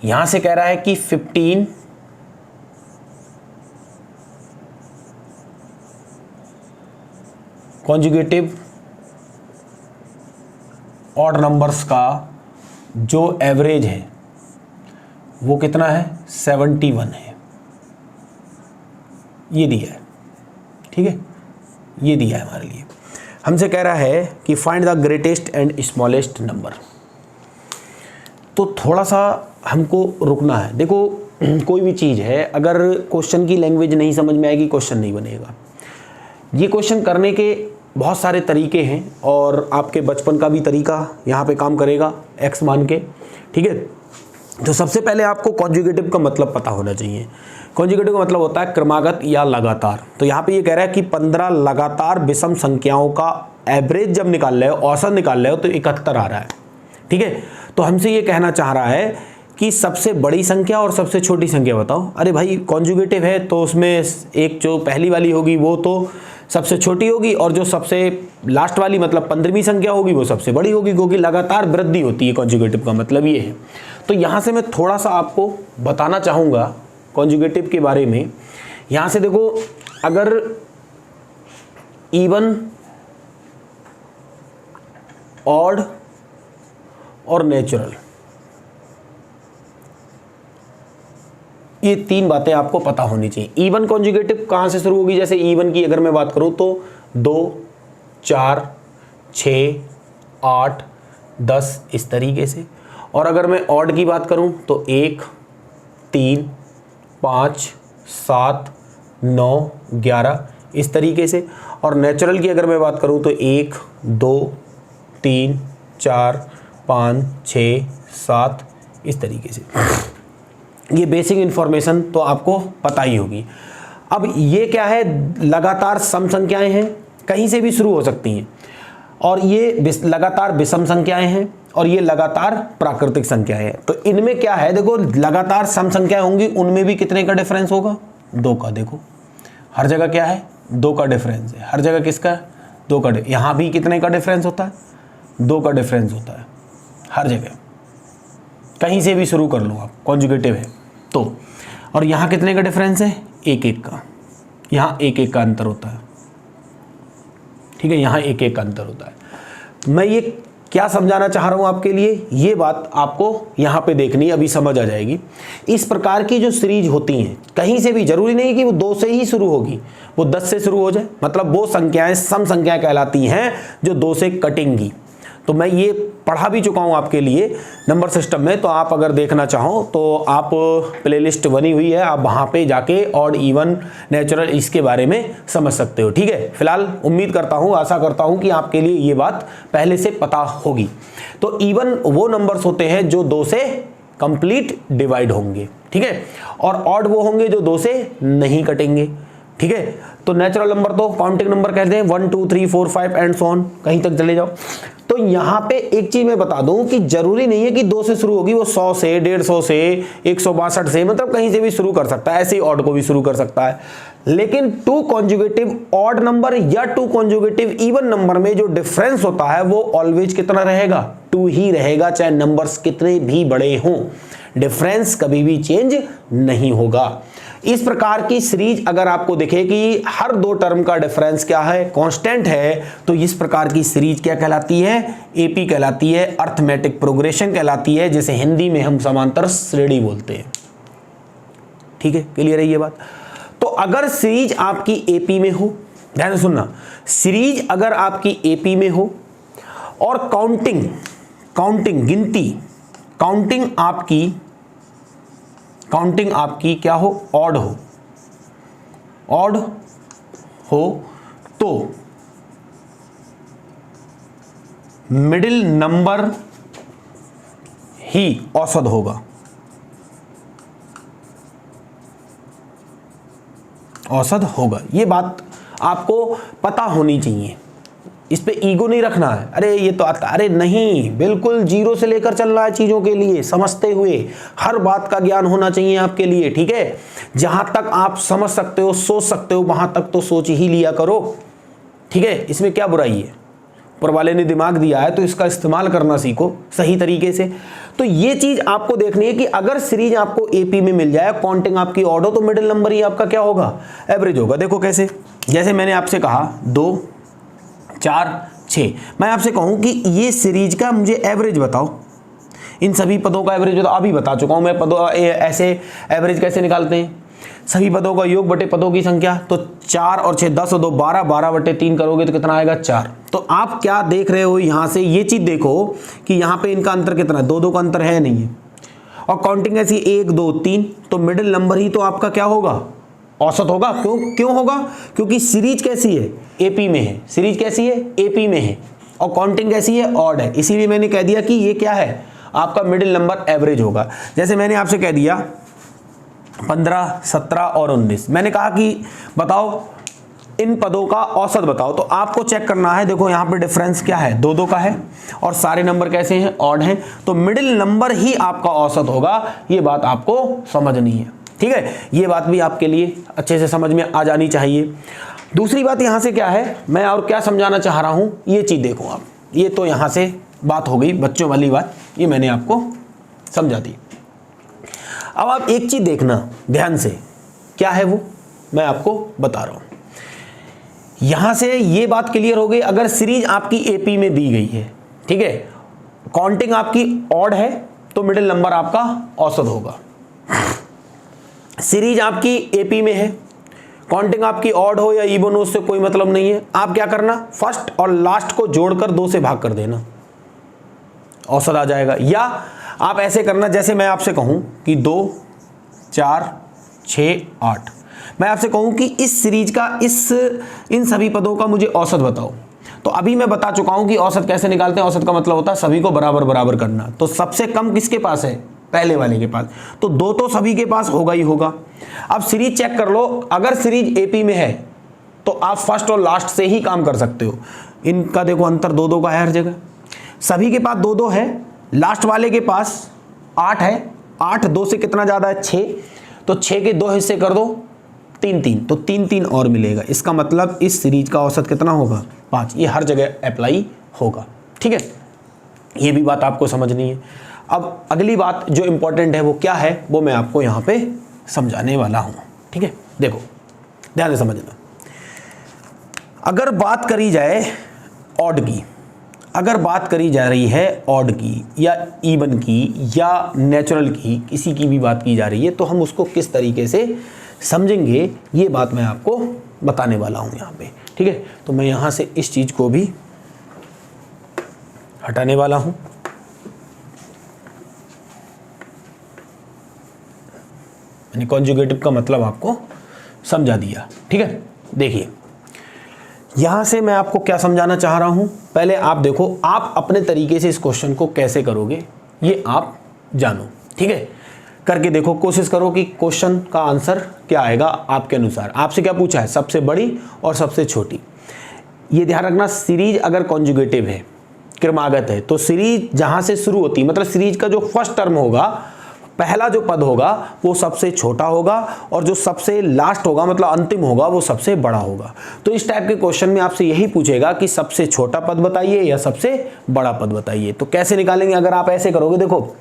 यहां से कह रहा है कि 15 कॉन्जुगेटिव ऑड नंबर्स का जो एवरेज है वो कितना है, 71 है। ये दिया है, ठीक है, ये दिया है हमारे लिए। हमसे कह रहा है कि find the greatest and smallest number. तो थोड़ा सा हमको रुकना है। देखो, कोई भी चीज़ है, अगर क्वेश्चन की लैंग्वेज नहीं समझ में आएगी क्वेश्चन नहीं बनेगा। ये क्वेश्चन करने के बहुत सारे तरीके हैं और आपके बचपन का भी तरीका यहाँ पे काम करेगा एक्स मान के, ठीक है। तो सबसे पहले आपको कॉन्जुगेटिव का मतलब पता होना चाहिए। कॉन्जुगेटिव का मतलब होता है क्रमागत या लगातार। तो यहाँ पे ये कह रहा है कि 15 लगातार विषम संख्याओं का एवरेज जब निकाल रहे हो, औसत निकाल रहे हो, तो 71 आ रहा है, ठीक है। तो हमसे ये कहना चाह रहा है कि सबसे बड़ी संख्या और सबसे छोटी संख्या बताओ। अरे भाई, कॉन्जुगेटिव है तो उसमें एक जो पहली वाली होगी वो तो सबसे छोटी होगी और जो सबसे लास्ट वाली मतलब 15वीं संख्या होगी वो सबसे बड़ी होगी, क्योंकि लगातार वृद्धि होती है। कॉन्जुगेटिव का मतलब ये है। तो यहाँ से मैं थोड़ा सा आपको बताना चाहूँगा कॉन्जुगेटिव के बारे में। यहाँ से देखो, अगर इवन, ऑड और नेचुरल, ये तीन बातें आपको पता होनी चाहिए। इवन कॉन्जुगेटिव कहाँ से शुरू होगी, जैसे इवन की अगर मैं बात करूँ तो 2, 4, 6, 8, 10 इस तरीके से। और अगर मैं ऑड की बात करूँ तो 1, 3, 5, 7, 9, 11 इस तरीके से। और नेचुरल की अगर मैं बात करूँ तो 1, 2, 3, 4, 5, 6, 7 इस तरीके से। ये बेसिक इन्फॉर्मेशन तो आपको पता ही होगी। अब ये क्या है, लगातार सम संख्याएं हैं, कहीं से भी शुरू हो सकती हैं। और ये लगातार विषम संख्याएं हैं और ये लगातार प्राकृतिक संख्याएं हैं। तो इनमें क्या है, देखो, लगातार सम संख्याएं होंगी, उनमें भी कितने का डिफरेंस होगा, 2 का। देखो हर जगह क्या है, 2 का डिफरेंस है। हर जगह किसका, 2 का। यहाँ भी कितने का डिफरेंस होता है, 2 का डिफरेंस होता है हर जगह। कहीं से भी शुरू कर लो आप, कॉन्जुगेटिव है तो। और यहाँ कितने का डिफरेंस है, 1-1 का। यहाँ 1-1 का अंतर होता है, ठीक है। यहाँ 1-1 का अंतर होता है। मैं ये क्या समझाना चाह रहा हूँ आपके लिए, ये बात आपको यहाँ पे देखनी, अभी समझ आ जाएगी। इस प्रकार की जो सीरीज होती हैं, कहीं से भी, जरूरी नहीं कि वो 2 से ही शुरू होगी, वो 10 से शुरू हो जाए, मतलब वो संख्याएं सम संख्याएं कहलाती हैं जो 2 से कटेंगी। तो मैं ये पढ़ा भी चुका हूँ आपके लिए नंबर सिस्टम में। तो आप अगर देखना चाहो तो आप प्लेलिस्ट बनी हुई है, आप वहाँ पे जाके ऑड, इवन, नेचुरल इसके बारे में समझ सकते हो, ठीक है। फिलहाल उम्मीद करता हूँ, आशा करता हूँ कि आपके लिए ये बात पहले से पता होगी। तो इवन वो नंबर्स होते हैं जो 2 से कंप्लीट डिवाइड होंगे, ठीक है। और ऑड वो होंगे जो 2 से नहीं कटेंगे, ठीक है। तो नेचुरल नंबर तो काउंटिंग नंबर कहते हैं, 1, 2, 3, 4, 5 एंड सो ऑन, कहीं तक चले जाओ। तो यहाँ पे एक चीज मैं बता दूं कि जरूरी नहीं है कि 2 से शुरू होगी, वो 100 से, 150 से, 162 से, मतलब कहीं से भी शुरू कर सकता है। ऐसे ही ऑड को भी शुरू कर सकता है। लेकिन 2 कॉन्जुगेटिव ऑड नंबर या 2 कॉन्जुगेटिव इवन नंबर में जो डिफरेंस होता है वो ऑलवेज कितना रहेगा, 2 ही रहेगा, चाहे नंबर्स कितने भी बड़े हों। डिफरेंस कभी भी चेंज नहीं होगा। इस प्रकार की सीरीज अगर आपको दिखे कि हर 2 टर्म का डिफरेंस क्या है, कांस्टेंट है, तो इस प्रकार की सीरीज क्या कहलाती है, एपी कहलाती है, अर्थमेटिक प्रोग्रेशन कहलाती है, जिसे हिंदी में हम समांतर श्रेणी बोलते हैं, ठीक है। क्लियर है ये बात। तो अगर सीरीज आपकी एपी में हो, ध्यान से सुनना, सीरीज अगर आपकी एपी में हो और काउंटिंग गिनती, काउंटिंग आपकी काउंटिंग आपकी क्या हो, ऑड हो तो मिडिल नंबर ही औसत होगा। औसत होगा, ये बात आपको पता होनी चाहिए। इस पे ईगो नहीं रखना है, अरे ये तो आता, अरे नहीं, बिल्कुल जीरो से लेकर चल रहा है चीज़ों के लिए, समझते हुए हर बात का ज्ञान होना चाहिए आपके लिए, ठीक है। जहाँ तक आप समझ सकते हो, सोच सकते हो, वहाँ तक तो सोच ही लिया करो, ठीक है। इसमें क्या बुराई है, ऊपर वाले ने दिमाग दिया है तो इसका इस्तेमाल करना सीखो सही तरीके से। तो ये चीज़ आपको देखनी है कि अगर सीरीज आपको एपी में मिल जाए, काउंटिंग आपकी ऑड हो, तो मिडिल नंबर ही आपका क्या होगा, एवरेज होगा। देखो कैसे, जैसे मैंने आपसे कहा 2 4 6, मैं आपसे कहूं कि ये सीरीज का मुझे एवरेज बताओ, इन सभी पदों का एवरेज बताओ। अभी बता चुका हूं मैं पदों ऐसे एवरेज कैसे निकालते हैं, सभी पदों का योग बटे पदों की संख्या, तो 4 और 6 10 और 2 12, 12 बटे 3 करोगे तो कितना आएगा, 4। तो आप क्या देख रहे हो यहां से, ये चीज देखो कि यहां पे इनका अंतर कितना है, 2 का अंतर है नहीं है, और काउंटिंग ऐसी 1 2 3, तो मिडिल नंबर ही तो आपका क्या होगा, औसत होगा। क्यों होगा, क्योंकि सीरीज कैसी है, एपी में है। सीरीज कैसी है, एपी में है, और काउंटिंग कैसी है, ऑड है। इसीलिए मैंने कह दिया कि ये क्या है, आपका मिडिल नंबर एवरेज होगा। जैसे मैंने आपसे कह दिया 15 17 और 19, मैंने कहा कि बताओ इन पदों का औसत बताओ, तो आपको चेक करना है। देखो यहाँ पे डिफरेंस क्या है, 2 का है, और सारे नंबर कैसे हैं, ऑड हैं, तो मिडिल नंबर ही आपका औसत होगा। ये बात आपको समझनी है, ठीक है। ये बात भी आपके लिए अच्छे से समझ में आ जानी चाहिए। दूसरी बात यहाँ से क्या है, मैं और क्या समझाना चाह रहा हूँ, ये चीज़ देखो आप, ये तो यहाँ से बात हो गई बच्चों वाली बात, ये मैंने आपको समझा दी। अब आप एक चीज़ देखना ध्यान से, क्या है वो मैं आपको बता रहा हूँ। यहाँ से ये बात क्लियर हो गई, अगर सीरीज आपकी एपी में दी गई है, ठीक है, काउंटिंग आपकी ऑड है, तो मिडिल नंबर आपका औसत होगा। सीरीज आपकी एपी में है, काउंटिंग आपकी ऑड हो या इवन हो, उससे कोई मतलब नहीं है। आप क्या करना, फर्स्ट और लास्ट को जोड़कर 2 से भाग कर देना, औसत आ जाएगा। या आप ऐसे करना, जैसे मैं आपसे कहूं कि 2 4 6 8, मैं आपसे कहूं कि इस सीरीज का इन सभी पदों का मुझे औसत बताओ, तो अभी मैं बता चुका हूं कि औसत कैसे निकालते हैं। औसत का मतलब होता है सभी को बराबर बराबर करना। तो सबसे कम किसके पास है, पहले वाले के पास, तो 2 तो सभी के पास होगा ही होगा। अब सीरीज चेक कर लो, अगर सीरीज एपी में है तो आप फर्स्ट और लास्ट से ही काम कर सकते हो। इनका देखो अंतर 2 का है हर जगह, सभी के पास 2 है, लास्ट वाले के पास 8 है, 8 2 से कितना ज़्यादा है, 6, तो 6 के 2 हिस्से कर दो 3 3, तो 3 3 और मिलेगा। इसका मतलब इस सीरीज का औसत कितना होगा, 5। ये हर जगह अप्लाई होगा, ठीक है। ये भी बात आपको समझनी है। अब अगली बात जो इंपॉर्टेंट है वो क्या है, वो मैं आपको यहाँ पे समझाने वाला हूँ, ठीक है। देखो ध्यान से समझना, अगर बात करी जाए ऑड की, अगर बात करी जा रही है ऑड की या इवन की या नेचुरल की, किसी की भी बात की जा रही है, तो हम उसको किस तरीके से समझेंगे, ये बात मैं आपको बताने वाला हूँ यहाँ पे, ठीक है। तो मैं यहाँ से इस चीज़ को भी हटाने वाला हूँ। मैंने कॉन्जुगेटिव का मतलब आपको समझा दिया, ठीक है। देखिए यहां से मैं आपको क्या समझाना चाह रहा हूं, पहले आप देखो, आप अपने तरीके से इस क्वेश्चन को कैसे करोगे ये आप जानो, ठीक है। करके देखो, कोशिश करो कि क्वेश्चन का आंसर क्या आएगा आपके अनुसार। आपसे क्या पूछा है, सबसे बड़ी और सबसे छोटी। ये ध्यान रखना, सीरीज अगर कॉन्जुगेटिव है, क्रमागत है, तो सीरीज जहां से शुरू होती है, मतलब सीरीज का जो फर्स्ट टर्म होगा, पहला जो पद होगा वो सबसे छोटा होगा, और जो सबसे लास्ट होगा मतलब अंतिम होगा वो सबसे बड़ा होगा। तो इस टाइप के क्वेश्चन में आपसे यही पूछेगा कि सबसे छोटा पद बताइए या सबसे बड़ा पद बताइए। तो कैसे निकालेंगे, अगर आप ऐसे करोगे, देखो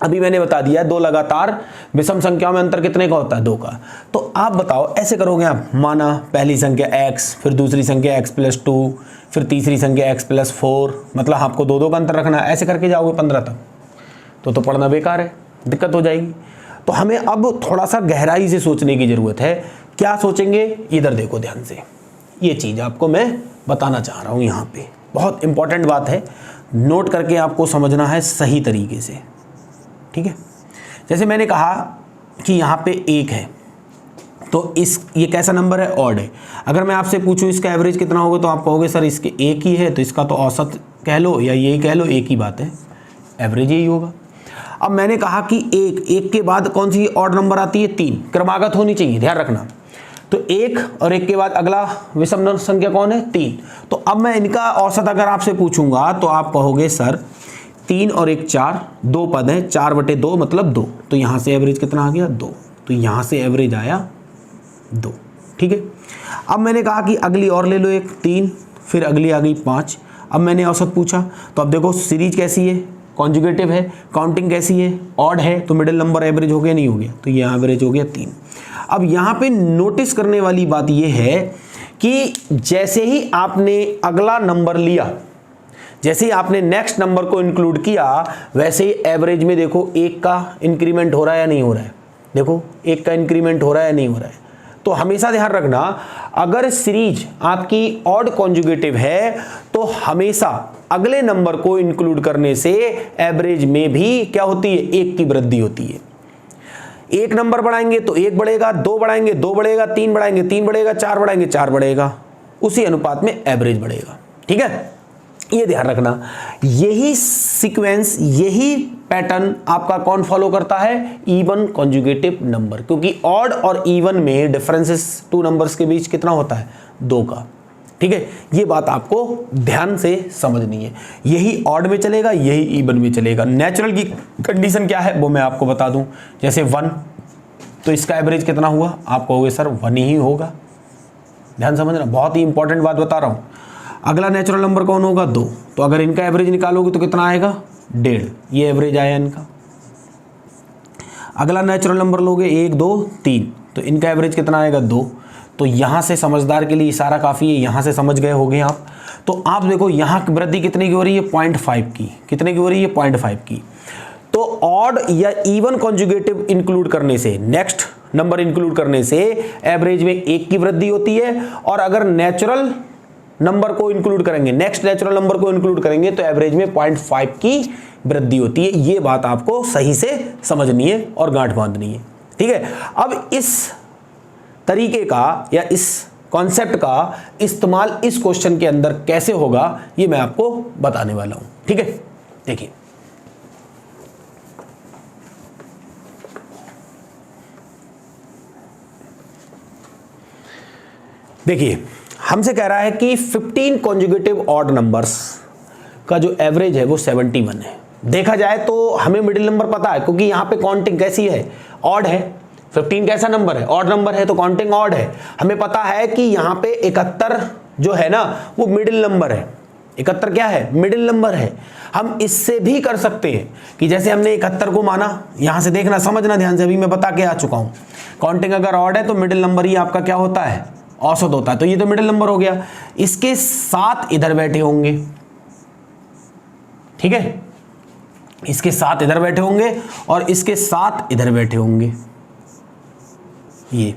अभी मैंने बता दिया 2 लगातार विषम संख्याओं में अंतर कितने का होता है, 2 का। तो आप बताओ ऐसे करोगे आप, माना पहली संख्या x, फिर दूसरी संख्या x+2, फिर तीसरी संख्या x+4, मतलब आपको 2 का अंतर रखना है। ऐसे करके जाओगे 15 तक, तो पढ़ना बेकार है, दिक्कत हो जाएगी। तो हमें अब थोड़ा सा गहराई से सोचने की ज़रूरत है। क्या सोचेंगे, इधर देखो ध्यान से, ये चीज़ आपको मैं बताना चाह रहा हूँ यहाँ पे, बहुत इंपॉर्टेंट बात है, नोट करके आपको समझना है सही तरीके से, ठीक है। जैसे मैंने कहा कि यहाँ पे 1 है, तो ये कैसा नंबर है? ऑड है। अगर मैं आपसे पूछूं इसका एवरेज कितना होगा, तो आप कहोगे सर इसके 1 ही है, तो इसका तो औसत कह लो या यही कह लो, एक ही बात है, एवरेज यही होगा। अब मैंने कहा कि 1 के बाद कौन सी ऑड नंबर आती है? 3, क्रमागत होनी चाहिए, ध्यान रखना। तो 1 और 1 के बाद अगला विषम संख्या कौन है? 3। तो अब मैं इनका औसत अगर आपसे पूछूंगा तो आप कहोगे सर 3 और 1 4, 2 पद है, 4/2 मतलब 2, तो यहाँ से एवरेज कितना आ गया? 2, तो यहाँ से एवरेज आया 2। ठीक है। अब मैंने कहा कि अगली और ले लो एक 3, फिर अगली आ गई 5। अब मैंने औसत पूछा, तो अब देखो सीरीज कैसी है? कॉन्जुगेटिव है। काउंटिंग कैसी है? ऑड है। तो मिडिल नंबर एवरेज हो गया, नहीं हो गया? तो ये एवरेज हो गया 3। अब यहाँ पे नोटिस करने वाली बात ये है कि जैसे ही आपने अगला नंबर लिया, जैसे ही आपने नेक्स्ट नंबर को इंक्लूड किया, वैसे ही एवरेज में देखो 1 का इंक्रीमेंट हो रहा है या नहीं हो रहा है? देखो 1 का इंक्रीमेंट हो रहा है या नहीं हो रहा है? तो हमेशा ध्यान रखना, अगर सीरीज आपकी ऑड कॉन्जुगेटिव है तो हमेशा अगले नंबर को इंक्लूड करने से एवरेज में भी क्या होती है? 1 की वृद्धि होती है। 1 नंबर बढ़ाएंगे तो 1 बढ़ेगा, 2 बढ़ाएंगे 2 बढ़ेगा, 3 बढ़ाएंगे 3 बढ़ेगा, 4 बढ़ाएंगे 4 बढ़ेगा, उसी अनुपात में एवरेज बढ़ेगा। ठीक है, ये ध्यान रखना। यही सीक्वेंस, यही पैटर्न आपका कौन फॉलो करता है? इवन कॉन्जुगेटिव नंबर, क्योंकि ऑड और इवन में डिफरेंसेस 2 नंबर्स के बीच कितना होता है? 2 का। ठीक है, ये बात आपको ध्यान से समझनी है। यही ऑड में चलेगा, यही इवन में चलेगा। नेचुरल की कंडीशन क्या है वो मैं आपको बता दूं। जैसे 1, तो इसका एवरेज कितना हुआ? आप कहोगे सर 1 ही होगा। ध्यान समझना, बहुत ही इंपॉर्टेंट बात बता रहा हूं। अगला नेचुरल नंबर कौन होगा? 2, तो अगर इनका एवरेज निकालोगे तो कितना आएगा? 1.5, ये एवरेज आया इनका। अगला नेचुरल नंबर लोगे 1 2 3, तो इनका एवरेज कितना आएगा? 2। तो यहां से समझदार के लिए इशारा काफी है, यहां से समझ गए होंगे आप। तो आप देखो यहां वृद्धि कितने की हो रही है? 0.5 की। कितने की हो रही है? 0.5 की। तो ऑड या इवन कॉन्जुगेटिव इंक्लूड करने से, नेक्स्ट नंबर इंक्लूड करने से एवरेज में 1 की वृद्धि होती है, और अगर नेचुरल नंबर को इंक्लूड करेंगे, नेक्स्ट नेचुरल नंबर को इंक्लूड करेंगे तो एवरेज में 0.5 की वृद्धि होती है। ये बात आपको सही से समझनी है और गांठ बांधनी है। ठीक है, अब इस तरीके का या इस कॉन्सेप्ट का इस्तेमाल इस क्वेश्चन के अंदर कैसे होगा ये मैं आपको बताने वाला हूं। ठीक है, देखिए देखिए हमसे कह रहा है कि 15 कॉन्जुगेटिव ऑड नंबर्स का जो एवरेज है वो 71 है। देखा जाए तो हमें मिडिल नंबर पता है, क्योंकि यहाँ पे काउंटिंग कैसी है? ऑड है। 15 कैसा नंबर है? ऑड नंबर है, तो काउंटिंग ऑड है। हमें पता है कि यहाँ पे 71 जो है ना वो मिडिल नंबर है। 71 क्या है? मिडिल नंबर है। हम इससे भी कर सकते हैं कि जैसे हमने 71 को माना, यहां से देखना, समझना ध्यान से, अभी मैं बता के आ चुका हूं। काउंटिंग अगर ऑड है तो मिडिल नंबर ही आपका क्या होता है? औसत होता है। तो ये तो मिडिल नंबर हो गया। इसके 7 इधर बैठे होंगे, ठीक है, इसके 7 इधर बैठे होंगे और इसके 7 इधर बैठे होंगे। ये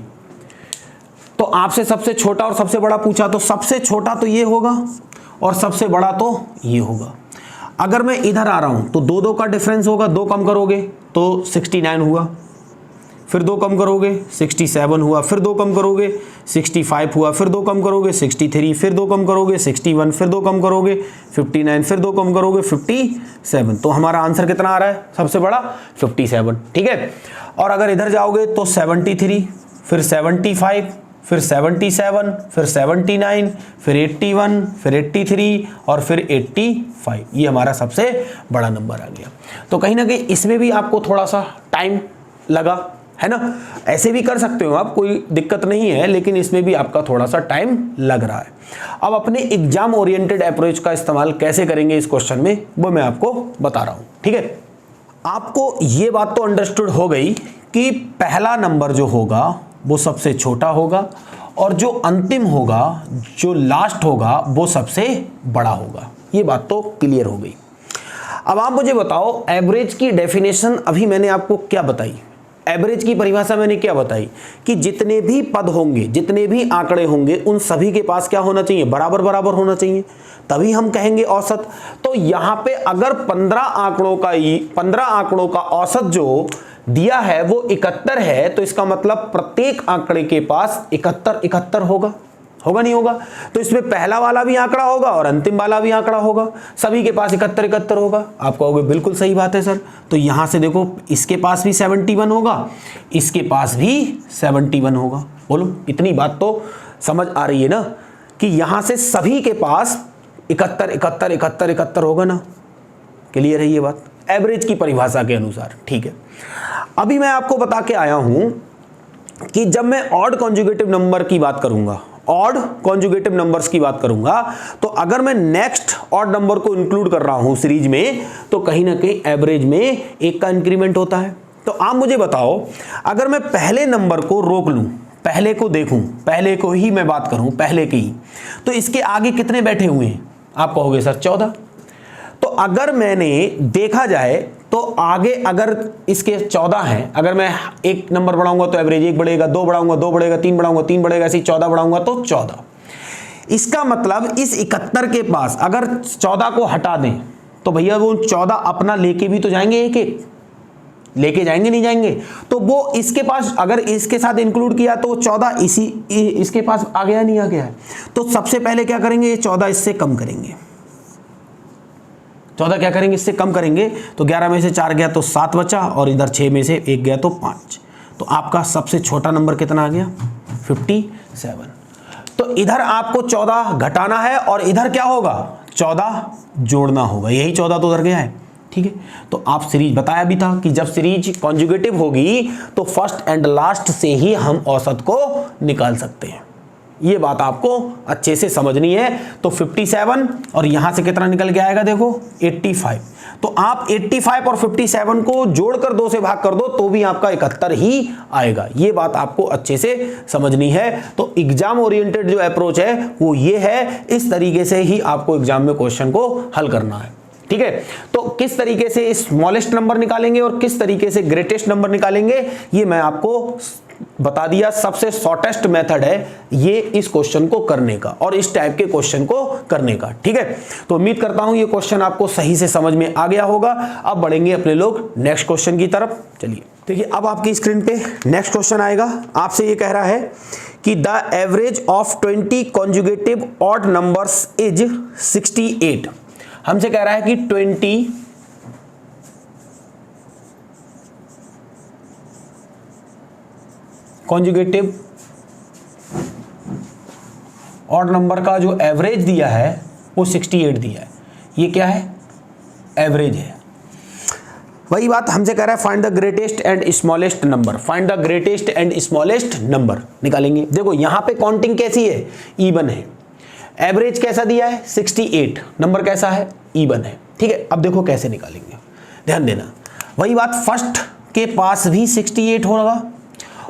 तो आपसे सबसे छोटा और सबसे बड़ा पूछा, तो सबसे छोटा तो ये होगा और सबसे बड़ा तो ये होगा। अगर मैं इधर आ रहा हूं तो 2 का डिफरेंस होगा, 2 कम करोगे तो 69 हुआ, फिर 2 कम करोगे 67 हुआ, फिर 2 कम करोगे 65 हुआ, फिर 2 कम करोगे 63, फिर 2 कम करोगे 61, फिर 2 कम करोगे 59, फिर 2 कम करोगे 57। तो हमारा आंसर कितना आ रहा है? सबसे बड़ा 57। ठीक है, और अगर इधर जाओगे तो 73, फिर 75, फिर 77, फिर 79, फिर 81, फिर 83 और फिर 85। ये हमारा सबसे बड़ा नंबर आ गया। तो कहीं ना कहीं इसमें भी आपको थोड़ा सा टाइम लगा, है ना। ऐसे भी कर सकते हो आप, कोई दिक्कत नहीं है, लेकिन इसमें भी आपका थोड़ा सा टाइम लग रहा है। अब अपने एग्जाम ओरिएंटेड अप्रोच का इस्तेमाल कैसे करेंगे इस क्वेश्चन में, वो मैं आपको बता रहा हूं। ठीक है, आपको ये बात तो अंडरस्टूड हो गई कि पहला नंबर जो होगा वो सबसे छोटा होगा और जो अंतिम होगा, जो लास्ट होगा, वो सबसे बड़ा होगा। ये बात तो क्लियर हो गई। अब आप मुझे बताओ, एवरेज की डेफिनेशन अभी मैंने आपको क्या बताई? एवरेज की परिभाषा मैंने क्या बताई कि जितने भी पद होंगे, जितने भी आंकड़े होंगे, उन सभी के पास क्या होना चाहिए, बराबर बराबर होना चाहिए, तभी हम कहेंगे औसत। तो यहां पे अगर 15 आंकड़ों का औसत जो दिया है वो 71 है, तो इसका मतलब प्रत्येक आंकड़े के पास 71 होगा, नहीं होगा? तो इसमें पहला वाला भी आंकड़ा होगा और अंतिम वाला भी आंकड़ा होगा, सभी के पास 71 होगा। आप कहोगे बिल्कुल सही बात है सर, तो यहां से देखो इसके पास भी 71 होगा, इसके पास भी 71 होगा। बोलो, इतनी बात तो समझ आ रही है ना कि यहां से सभी के पास 71 होगा ना? क्लियर है ये बात एवरेज की परिभाषा के अनुसार। ठीक है, अभी मैं आपको बता के आया हूं कि जब मैं ऑड कॉन्जुगेटिव नंबर की बात करूंगा, ऑड कॉन्जुगेटिव नंबर्स की बात करूंगा, तो अगर मैं नेक्स्ट ऑड नंबर को इंक्लूड कर रहा हूं सीरीज में, तो कहीं ना कहीं एवरेज में एक का इंक्रीमेंट होता है। तो आप मुझे बताओ, अगर मैं पहले नंबर को रोक लूं, पहले को देखूं, पहले को ही मैं बात करूं, पहले की ही, तो इसके आगे कितने बैठे हुए हैं? आप कहोगे सर 14। तो अगर मैंने देखा जाए तो आगे अगर इसके 14 हैं, अगर मैं एक नंबर बढ़ाऊंगा तो एवरेज 1 बढ़ेगा, 2 बढ़ाऊंगा 2 बढ़ेगा, 3 बढ़ाऊंगा 3 बढ़ेगा, ऐसे 14 बढ़ाऊंगा तो 14। इसका मतलब इस 71 के पास अगर 14 को हटा दें तो भैया वो 14 अपना लेके भी तो जाएंगे, एक एक लेके जाएंगे, नहीं जाएंगे? तो वो इसके पास अगर इसके साथ इंक्लूड किया तो 14 इसके पास आ गया, नहीं आ गया है? तो सबसे पहले क्या करेंगे, ये 14 इससे कम करेंगे, 14 क्या करेंगे, इससे कम करेंगे। तो 11 में से 4 गया तो 7 बचा, और इधर 6 में से 1 गया तो 5। तो आपका सबसे छोटा नंबर कितना आ गया, 57। तो इधर आपको 14 घटाना है और इधर क्या होगा, 14 जोड़ना होगा, यही 14 तो उधर गया है। ठीक है, तो आप सीरीज बताया भी था कि जब सीरीज कॉन्जुगेटिव होगी तो फर्स्ट एंड लास्ट से ही हम औसत को निकाल सकते हैं। ये बात आपको अच्छे से समझनी है। तो 57 और यहां से कितना निकल के आएगा, देखो 85। तो आप 85 और 57 को जोड़कर 2 से भाग कर दो तो भी आपका 71 ही आएगा। ये बात आपको अच्छे से समझनी है। तो एग्जाम ओरिएंटेड जो अप्रोच है वो ये है, इस तरीके से ही आपको एग्जाम में क्वेश्चन को हल करना है। ठीक है, तो किस तरीके से स्मॉलेस्ट नंबर निकालेंगे और किस तरीके से ग्रेटेस्ट नंबर निकालेंगे ये मैं आपको बता दिया। सबसे शॉर्टेस्ट मेथड है ये इस क्वेश्चन को करने का और इस टाइप के क्वेश्चन को करने का। ठीक है, तो उम्मीद करता हूं ये क्वेश्चन आपको सही से समझ में आ गया होगा। अब बढ़ेंगे अपने लोग नेक्स्ट क्वेश्चन की तरफ। चलिए देखिए, अब आपकी स्क्रीन पे नेक्स्ट क्वेश्चन आएगा। आपसे ये कह रहा है कि the average of 20 conjugative odd numbers is 68। हमसे कह रहा है कि 20 कॉन्जुगेटिव ऑड नंबर का जो एवरेज दिया है वो 68 दिया है। ये क्या है, एवरेज है। वही बात हमसे कह रहा है find the greatest and smallest number. Find the greatest and smallest number निकालेंगे। देखो यहां पे काउंटिंग कैसी है, इवन है। एवरेज कैसा दिया है 68, नंबर कैसा है, इवन है। ठीक है, अब देखो कैसे निकालेंगे, ध्यान देना। वही बात, फर्स्ट के पास भी 68 होगा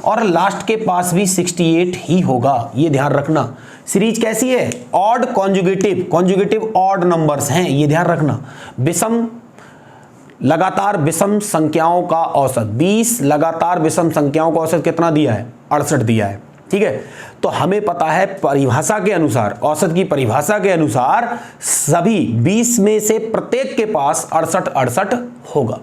और लास्ट के पास भी 68 ही होगा, ये ध्यान रखना। सीरीज कैसी है, odd conjugative, conjugative odd numbers हैं, ये ध्यान रखना। विषम, लगातार विषम संख्याओं का औसत 20, लगातार विषम संख्याओं का औसत कितना दिया है, 68 दिया है। ठीक है, तो हमें पता है परिभाषा के अनुसार, औसत की परिभाषा के अनुसार सभी 20 में से प्रत्येक के पास 68 होगा।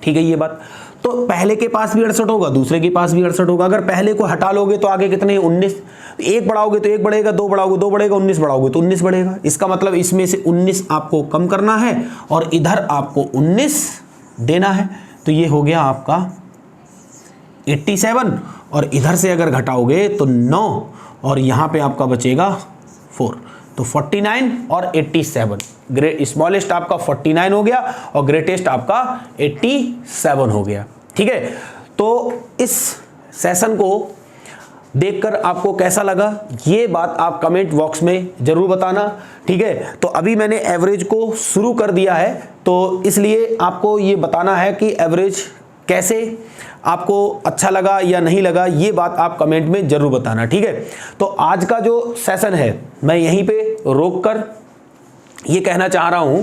ठीक है, ये बात। तो पहले के पास भी 68 होगा, दूसरे के पास भी 68 होगा। अगर पहले को हटा लोगे तो आगे कितने, 19। 1 बढ़ाओगे तो 1 बढ़ेगा, 2 बढ़ाओगे 2 बढ़ेगा, 19 बढ़ाओगे तो 19 बढ़ेगा। इसका मतलब इसमें से 19 आपको कम करना है और इधर आपको 19 देना है। तो ये हो गया आपका 87 और इधर से अगर घटाओगे तो 9 और यहां पे आपका बचेगा 4। तो 49 और 87, ग्रेट स्मॉलेस्ट आपका 49 हो गया और ग्रेटेस्ट आपका 87 हो गया। ठीक है, तो इस सेशन को देखकर आपको कैसा लगा ये बात आप कमेंट बॉक्स में जरूर बताना। ठीक है, तो अभी मैंने एवरेज को शुरू कर दिया है, तो इसलिए आपको ये बताना है कि एवरेज कैसे आपको अच्छा लगा या नहीं लगा, ये बात आप कमेंट में जरूर बताना। ठीक है, तो आज का जो सेशन है मैं यहीं पे रोककर ये कहना चाह रहा हूं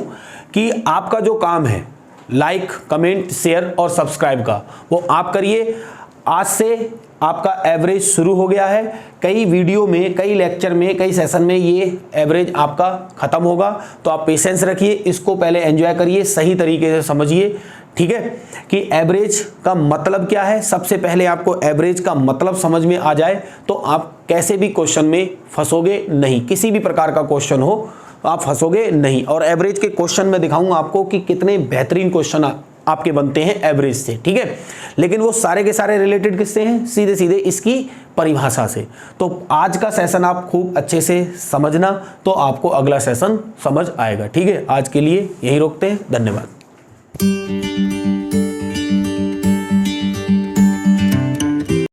कि आपका जो काम है लाइक, कमेंट, शेयर और सब्सक्राइब का, वो आप करिए। आज से आपका एवरेज शुरू हो गया है। कई वीडियो में, कई लेक्चर में, कई सेशन में ये एवरेज आपका खत्म होगा, तो आप पेशेंस रखिए, इसको पहले एंजॉय करिए, सही तरीके से समझिए, ठीक है, कि एवरेज का मतलब क्या है। सबसे पहले आपको एवरेज का मतलब समझ में आ जाए तो आप कैसे भी क्वेश्चन में फंसोगे नहीं, किसी भी प्रकार का क्वेश्चन हो आप फंसोगे नहीं। और एवरेज के क्वेश्चन में दिखाऊंगा आपको कि कितने बेहतरीन क्वेश्चन आपके बनते हैं एवरेज से, ठीक है। लेकिन वो सारे के सारे रिलेटेड किससे हैं? सीधे सीधे इसकी परिभाषा से। तो आज का सेशन आप खूब अच्छे से समझना, तो आपको अगला सेशन समझ आएगा, ठीक है। आज के लिए यही रोकते हैं, धन्यवाद।